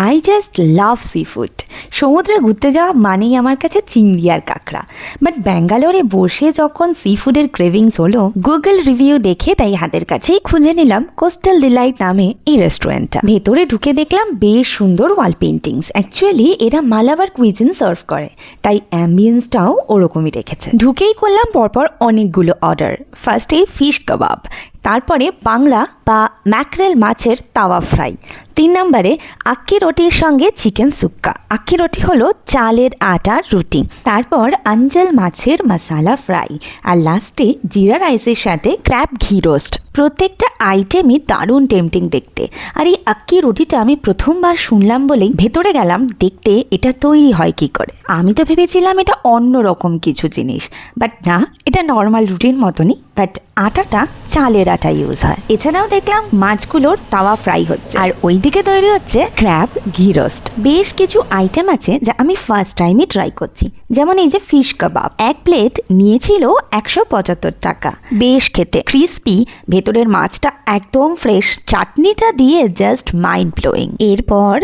I just love sea food. সমুদ্রে ঘুরতে যাওয়া মানেই আমার কাছে চিংড়ি আর কাঁকড়া। বাট ব্যাঙ্গালোরে বসে যখন সি ফুডের ক্রেভিংস হলো, গুগল রিভিউ দেখে তাই হাতের কাছেই খুঁজে নিলাম কোস্টাল ডিলাইট নামে এই রেস্টুরেন্টটা। ভেতরে ঢুকে দেখলাম বেশ সুন্দর ওয়াল পেন্টিংস। অ্যাকচুয়ালি এরা মালাবার কুইজিন সার্ভ করে, তাই অ্যাম্বিয়েন্সটাও ওরকমই রেখেছে। ঢুকেই করলাম পরপর অনেকগুলো অর্ডার। ফার্স্টে ফিশ কাবাব, তারপরে বাংলা বা ম্যাকরেল মাছের তাওয়া ফ্রাই, 3 নম্বরে আক্কি রুটির সঙ্গে চিকেন সুক্কা। আক্কি রুটি হলো চালের আটার রুটি। তারপর আঞ্জল মাছের মশালা ফ্রাই, আর লাস্টে জিরা রাইসের সাথে ক্র্যাব ঘি রোস্ট। প্রত্যেকটা আইটেমই দারুণ টেম্পটিং দেখতে। আর এই আক্কি রুটিটা আমি প্রথমবার শুনলাম বলেই ভেতরে গেলাম দেখতে এটা তৈরি হয় কি করে। আমি তো ভেবেছিলাম এটা অন্যরকম কিছু জিনিস, বাট না, এটা নর্মাল রুটির মতনই, বাট আটাটা চালের আটা ইউজ হয়। এছাড়াও দেখলাম মাছগুলোর তাওয়া ফ্রাই হচ্ছে, আর ওইদিকে তৈরি হচ্ছে ক্র্যাব ঘি রোস্ট। বেশ কিছু আইটেম আছে যা আমি ফার্স্ট টাইমই ট্রাই করছি, যেমন এই যে ফিশ কাবাব, এক প্লেট নিয়েছিল 175 টাকা। বেশ খেতে, ক্রিস্পি, ভেতরের মাছটা একদম ফ্রেশ, চাটনিটা দিয়ে জাস্ট মাইন্ড ব্লোয়িং। এরপর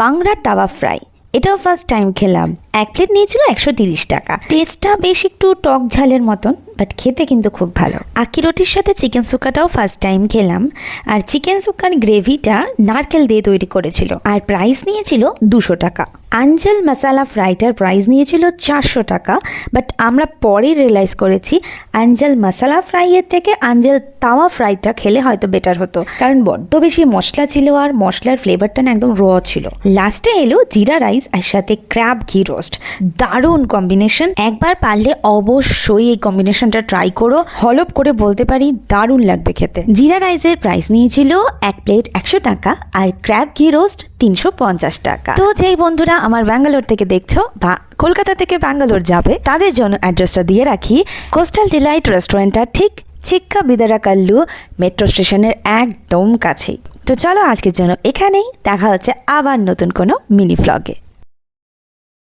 বাংলা তাওয়া ফ্রাই, এটাও ফার্স্ট টাইম খেলাম। এক প্লেট নিয়েছিল 130 টাকা। টেস্টটা বেশ একটু টক ঝালের মতন, বাট খেতে কিন্তু খুব ভালো। আক্কি রুটির সাথে চিকেন সুক্কাটাও ফার্স্ট টাইম খেলাম। আর চিকেন সুক্কার গ্রেভিটা নারকেল দিয়ে তৈরি করেছিল, আর প্রাইস নিয়েছিল 200 টাকা। আঞ্জল মশালা ফ্রাইটার প্রাইস নিয়েছিল 400 টাকা। বাট আমরা পরে রিয়েলাইজ করেছি আঞ্জল মশালা ফ্রাইয়ের থেকে আঞ্জল তাওয়া ফ্রাইটা খেলে হয়তো বেটার হতো, কারণ বড্ড বেশি মশলা ছিল আর মশলার ফ্লেভারটা না একদম র ছিল। লাস্টে এলো জিরা রাইস আর সাথে ক্র্যাব ঘি রোস্ট। দারুণ কম্বিনেশন, একবার পারলে অবশ্যই এই কম্বিনেশনটা ট্রাই করো। হলপ করে বলতে পারি দারুণ লাগবে খেতে। জিরা রাইসের প্রাইস নিয়েছিল এক প্লেট 100 টাকা, আর ক্র্যাব ঘি রোস্ট 350 টাকা। তো যেই বন্ধুরা আমার ব্যাঙ্গালোর থেকে দেখছো বা কলকাতা থেকে ব্যাঙ্গালোর যাবে, তাদের জন্য অ্যাড্রেসটা দিয়ে রাখি। কোস্টাল ডিলাইট রেস্টুরেন্টটা ঠিক চিক্কা বিদারাকাল্লু মেট্রো স্টেশনের একদম কাছেই। তো চলো আজকের জন্য এখানেই, দেখা হচ্ছে আবার নতুন কোনো মিনি ভ্লগে।